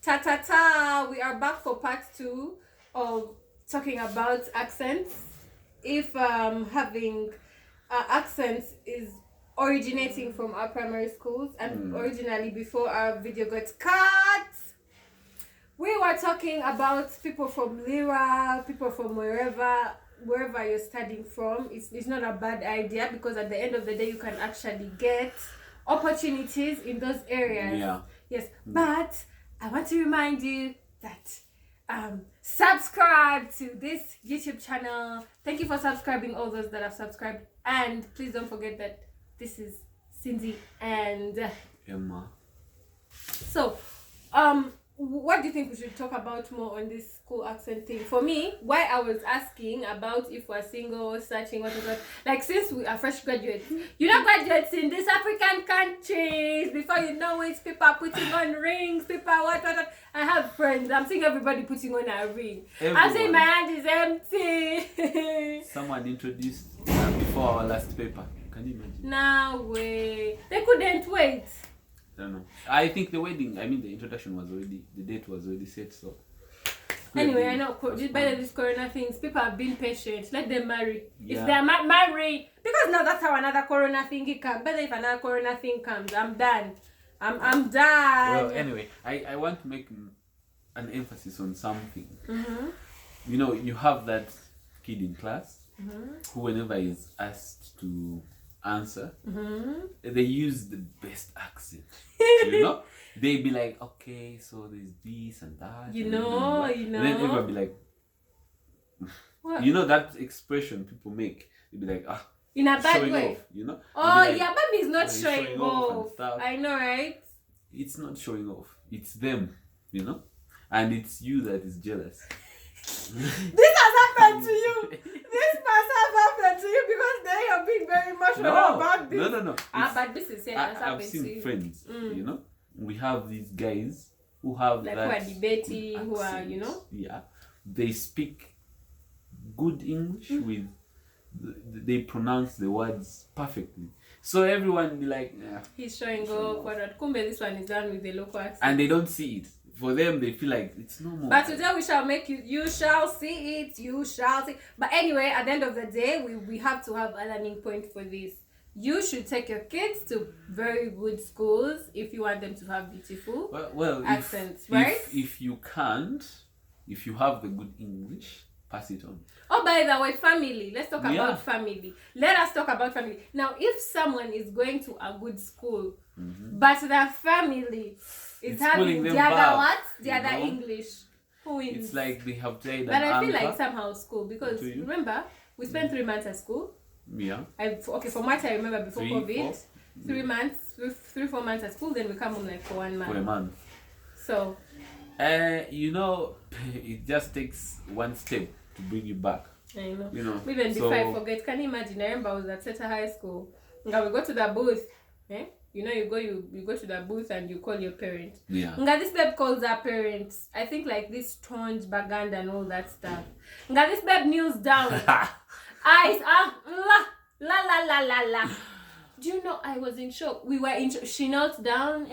Ta ta ta! We are back for part two of talking about accents. If having accents is originating from our primary schools, and originally before our video got cut, we were talking about people from Lira, people from wherever you're studying from. It's not a bad idea because at the end of the day you can actually get opportunities in those areas. Yeah. Yes, but I want to remind you that subscribe to this YouTube channel. Thank you for subscribing, all those that have subscribed, and please don't forget that this is Cindy and Emma. so what do you think we should talk about more on this school accent thing? For me, why I was asking about if we're single, searching, whatever, like since we are fresh graduates, you know, graduates in these African countries, before you know it, people are putting on rings, people are what. I have friends, I'm seeing everybody putting on a ring. I'm saying my hand is empty. Someone introduced before our last paper. Can you imagine? No way. They couldn't wait. I don't know. I think the introduction was already, the date was already set, so. Anyway, I know, by this corona things, people have been patient. Let them marry. Yeah. If they're marry, because now that's how another corona thing comes. Better if another corona thing comes, I'm done. I'm done. Well, anyway, I want to make an emphasis on something. You know, you have that kid in class who, whenever is asked to answer, they use the best accent. You know, they be like, okay, so there's this and that. You know. And then everyone be like, What? you know that expression people make. They be like, In a bad showing way. off, you know. Oh They be like, yeah, baby is not like, showing off and off. stuff. I know, right? It's not showing off. It's them, you know, and it's you that is jealous. This has happened to you. This must have happened to you because they are being very emotional about this. No. But this is I've happened to seen you. friends, you know, we have these guys who have Like that who are debating, good who are, accent. you know. Yeah, they speak good English with, they pronounce the words perfectly. So everyone be like, He's showing off. Kumbe, this one is done with the local accent. and they don't see it. For them, they feel like it's no more. But today we shall make you shall see it, you shall see. But anyway, at the end of the day, we have to have a learning point for this. You should take your kids to very good schools if you want them to have beautiful well, accents, right? If you can't, if you have the good English, pass it on. Oh, by the way, family. Let's talk Yeah. about family. Let us talk about family. Now, if someone is going to a good school, but their family is It's having pulling the them other back, what? The you other know? English. Who wins? It's like they have tried But an I feel anchor. like somehow school, because To you? remember, we spent 3 months at school. Yeah. From what I remember before 3, COVID, 4. 3 months, 4 months at school, then we come home like for 1 month. For a month. So, You know, it just takes one step to bring you back. I know. You know. Even before I forget, can you imagine? I remember I was at Seta High School. Nga we go to the booth. You know, you go to the booth and you call your parent. Yeah. Nga this babe calls her parents. I think like this Tonge, Baganda and all that stuff. Nga this babe kneels down. Eyes la. Do you know I was in shock? We were in shock. She knelt down.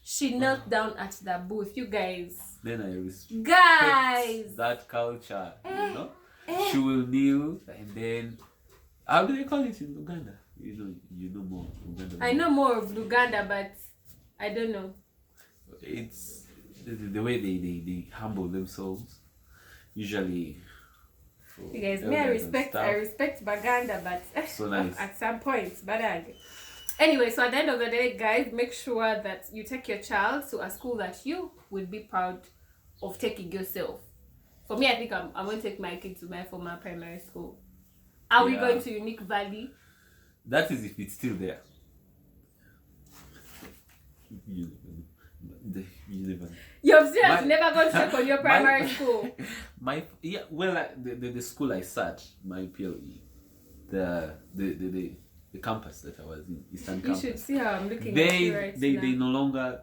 She knelt down at the booth. You guys. Then I respect Guys. that culture. You know, she will kneel and then, how do they call it in Uganda? You know more Uganda. I know more of Uganda, but I don't know. It's the way they humble themselves. Usually. You guys, elders and I stuff. respect Baganda, but So nice. at some points, but anyway, so at the end of the day, guys, make sure that you take your child to a school that you would be proud of taking yourself. For me, I think I'm going to take my kid to my former primary school. Are we Yeah. going to Unique Valley? That is if it's still there. You never know. You're serious? My- Never going to check on your primary school? The school I sat, my PLE, the campus that I was in, Eastern You Campus. should see how I'm looking at you right they now. no longer,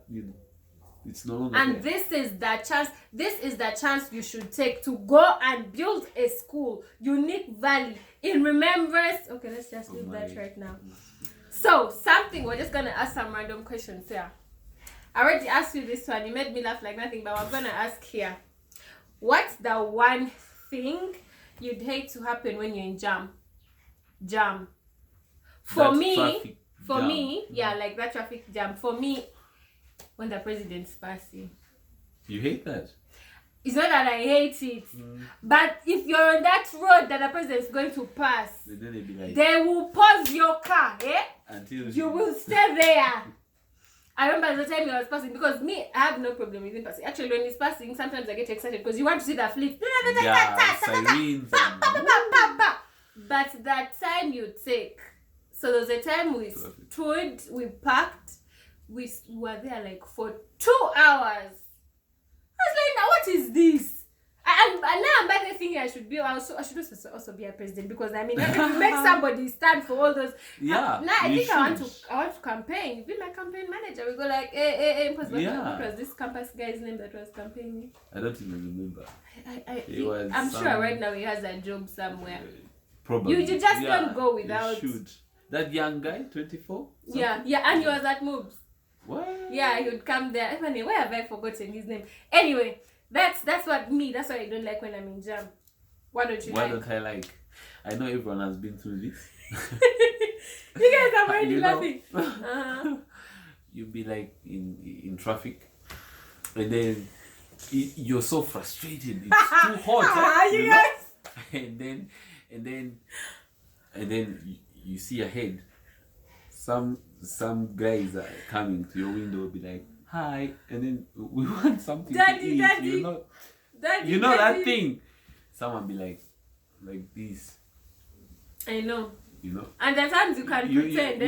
it's no longer And there. this is the chance you should take to go and build a school, Unique Valley, in remembrance. Okay, let's just leave that right now. So, we're just gonna ask some random questions here. I already asked you this one. You made me laugh like nothing, but I'm gonna ask here. What's the one thing you'd hate to happen when you're in jam? For That me, traffic jam. yeah, like that traffic jam. For me, when the president's passing. You hate that? It's not that I hate it, but if you're on that road that the president's going to pass, And then they be like, they will pause your car, until You will stay there. I remember the time he was passing, because me, I have no problem with him passing. Actually, when he's passing, sometimes I get excited because you want to see the fleet. yeah, sirens and But that time you take. So there was a time we stood, we parked, we were there like for 2 hours. I was like, now what is this? And now I'm back there thinking I should also be a president, because I mean, if you make somebody stand for all those. yeah. Now I you think I want should. to campaign. Be my campaign manager. We go like, impossible. Yeah. What was this campus guy's name that was campaigning? I don't even remember. I'm sure right now he has a job somewhere. Probably. You just don't go without. You should. That young guy, 24? Yeah, and he was at Moves. What? Yeah, he would come there. Funny, why have I forgotten his name? Anyway, that's what I don't like when I'm in jam. What don't you Why like? don't I like? I know everyone has been through this. You guys are already You know? laughing. Uh-huh. You'll be like in traffic, and then you're so frustrated. It's too hot. You know? guys. And then you see ahead. Some guys are coming to your window, be like, "Hi," and then we want something to eat. You know that thing. Someone be like this. I know. You know. And the times you can pretend.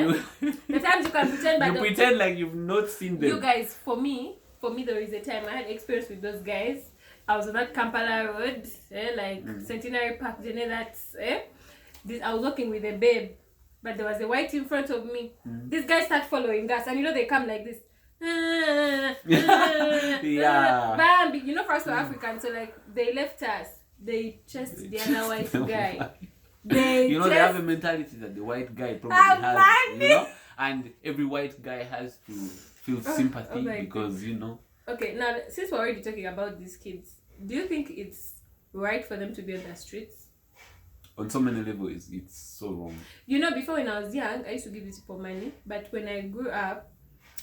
The times you can pretend, but you pretend like you've not seen them. You guys, for me, there is a time I had experience with those guys. I was on that Kampala road, Centenary Park, I was walking with a babe, but there was a white in front of me. These guys start following us, and they come like this. Yeah. Bambi, for us we're African, so like they left us. They chased the other white guy. They have a mentality that the white guy probably has, and every white guy has to feel sympathy because, Okay, now since we're already talking about these kids, do you think it's right for them to be on the streets? On so many levels, it's so wrong. Before when I was young, I used to give these people money, but when I grew up,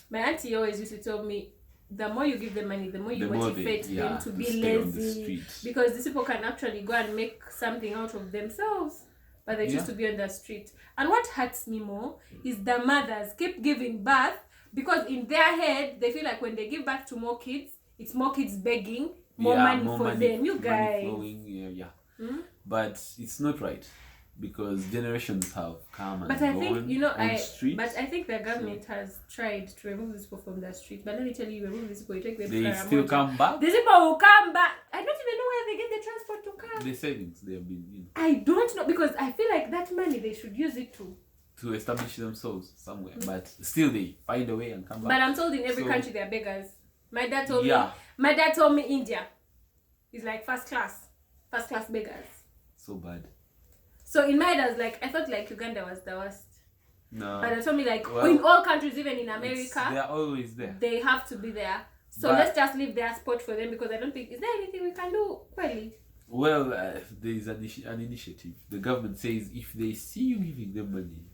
my auntie always used to tell me, the more you give them money, the more you motivate them to be lazy, because these people can actually go and make something out of themselves, but they choose to be on the street. And what hurts me more is the mothers keep giving birth, because in their head they feel like when they give birth to more kids, it's more kids begging more money for them. You guys, but it's not right, because generations have come and but I think streets. I think the government has tried to remove these people from the street. But let me tell you, remove these people, you take them to they still come back. These people will come back. I don't even know where they get the transport to come. The savings they have been I don't know, because I feel like that money they should use it to establish themselves somewhere, but still they find a way and come back. But I'm told in every country they are beggars. My dad told me India is like first class beggars. So bad. So in my head, I thought like Uganda was the worst. No. But they told me in all countries, even in America, they're always there. They have to be there. So let's just leave their spot for them, because I don't think, is there anything we can do? Well, there is an initiative. The government says if they see you giving them money,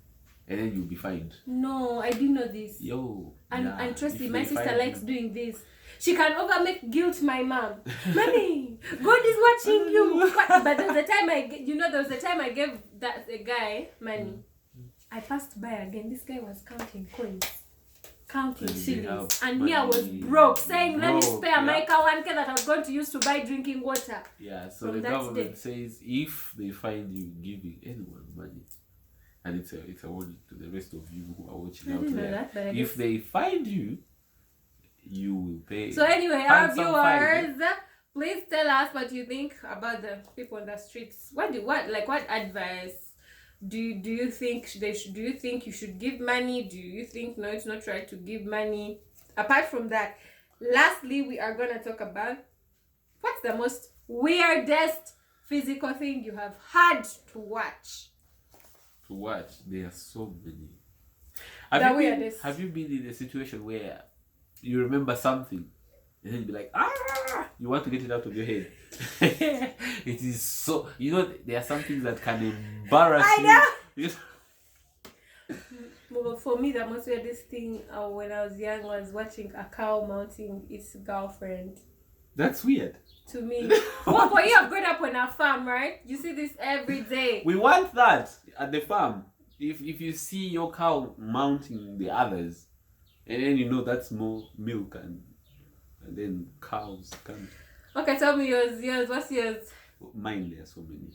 and then you'll be fined. No, I didn't know this. And trust me, my sister likes doing this. She can make guilt my mom. Mommy, God is watching you. But there was a time I gave a guy money. I passed by again. This guy was counting coins, counting shillings, and me I was broke, saying let me spare Micah 1K that I was going to use to buy drinking water. Yeah. So the government says if they find you giving anyone money, and it's a warning to the rest of you who are watching out there. If they find you, you will pay. So anyway, our viewers, please tell us what you think about the people on the streets. What advice do you think do you think you should give money? Do you think no, it's not right to give money? Apart from that, lastly, we are gonna talk about what's the most weirdest physical thing you have had to watch. There are so many. Have you been in a situation where you remember something, and then you be like, you want to get it out of your head. It is so, there are some things that can embarrass you. Well, for me, the most weirdest thing when I was young was watching a cow mounting its girlfriend. That's weird. To me. Well, for you, I've grown up on a farm, right? You see this every day. We want that at the farm. If you see your cow mounting the others, and then that's more milk and then cows come. Okay, tell me yours. What's yours? Mine, there are so many.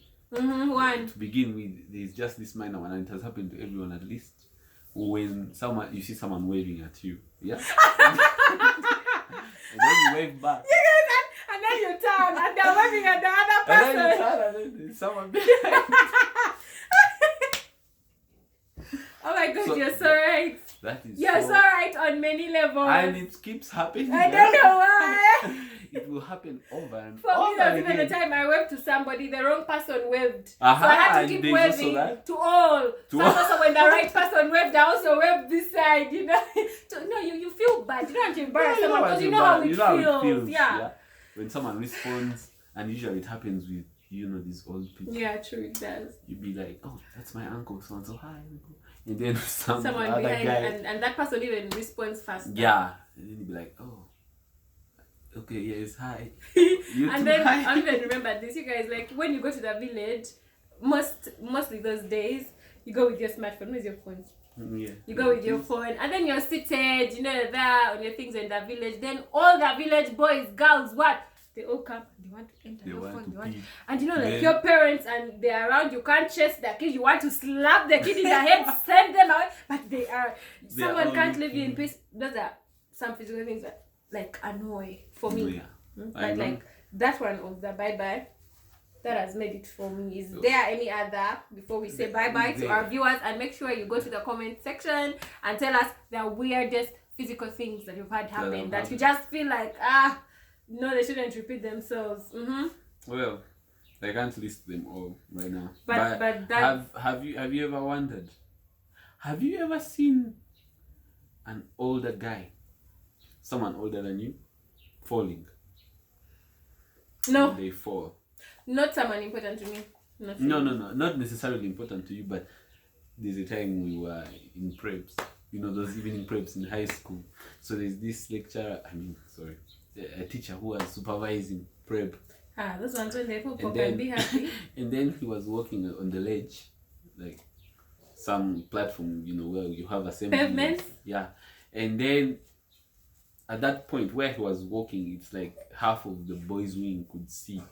One. To begin with, there's just this minor one, and it has happened to everyone at least. When you see someone waving at you, yeah, and then you wave back. And then you turn, and they're waving at the other person. And then you turn, and then there's someone behind. Oh my God, you're so right. That is You're so right on many levels. And it keeps happening. I don't know why. It will happen over and For over me, there was even again. a time I waved to somebody, the wrong person waved. Aha, so I had to and keep there's also waving that. to all. To So all. also when the right person waved, I also waved this side, So, no, you feel bad. You don't have to embarrass someone because you know how it feels. Yeah. When someone responds, and usually it happens with, these old people. Yeah, true, it does. You'd be like, oh, that's my uncle, so and so, hi, uncle. And then Someone other behind, guy. and that person even responds faster. Yeah. And then you'd be like, oh, okay, yes, hi. And then I even remember this, you guys, like when you go to the village, mostly those days, you go with your smartphone. Where's your phone? Yeah. You go with your phone, and then you're seated, there on your things in the village. Then all the village boys, girls, what? They all come. They want to enter your phone. And like your parents, and they're around. You can't chase the kid. You want to slap the kid in the head, send them away. But someone can't leave you in peace. Those are some physical things that like annoy for me. Yeah. But like that one of the bye-bye, that has made it for me. Is there any other before we say bye-bye to our viewers? And make sure you go to the comment section and tell us the weirdest physical things that you've had happen that you just feel like no, they shouldn't repeat themselves. Well, I can't list them all right now. But that have you ever wondered? Have you ever seen an older guy, someone older than you, falling? No. And they fall. Not someone important to me. No, not necessarily important to you, but there's a time we were in preps. Those evening preps in high school. So there's this lecturer. A teacher who was supervising prep. Those ones when they pop up and be happy. And then he was walking on the ledge, like some platform, where you have assembly. Pavement? Yeah. And then at that point where he was walking, it's like half of the boys' wing could see.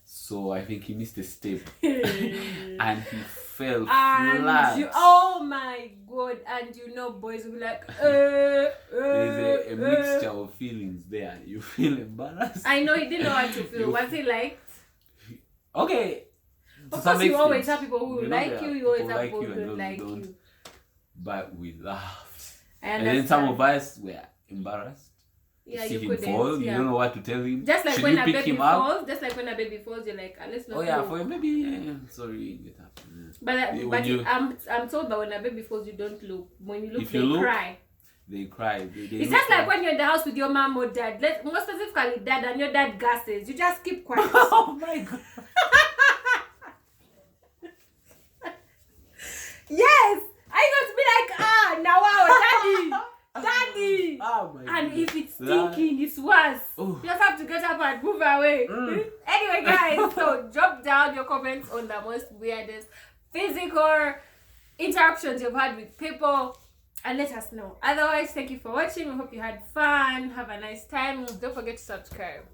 So I think he missed a step. And he fell flat. Oh my God. And boys will be like, There's a mixture of feelings there. You feel embarrassed. I know he didn't know how to feel. Was he like? Okay. Of course, you always have people who like you. You always have people who don't like you. But we laughed. And then some of us were embarrassed. Yeah, see you him couldn't. fall. You don't know what to tell him. Just like Should when you a pick baby him up? falls. Just like when a baby falls, you're like, let's not. Oh yeah, go. for a baby. Yeah, sorry, get up. I'm told that when a baby falls, you don't look. When you look, If they you look, cry. They cry. It's just like when you're in the house with your mom or dad. More specifically, dad, and your dad gasses. You just keep quiet. Oh my God. Yes, I got to be like, now wow, daddy. Oh my And goodness. if it's stinking, it's worse. Ooh. You just have to get up and move away. Anyway, guys, so drop down your comments on the most weirdest physical interruptions you've had with people and let us know. Otherwise, thank you for watching. We hope you had fun. Have a nice time. Don't forget to subscribe.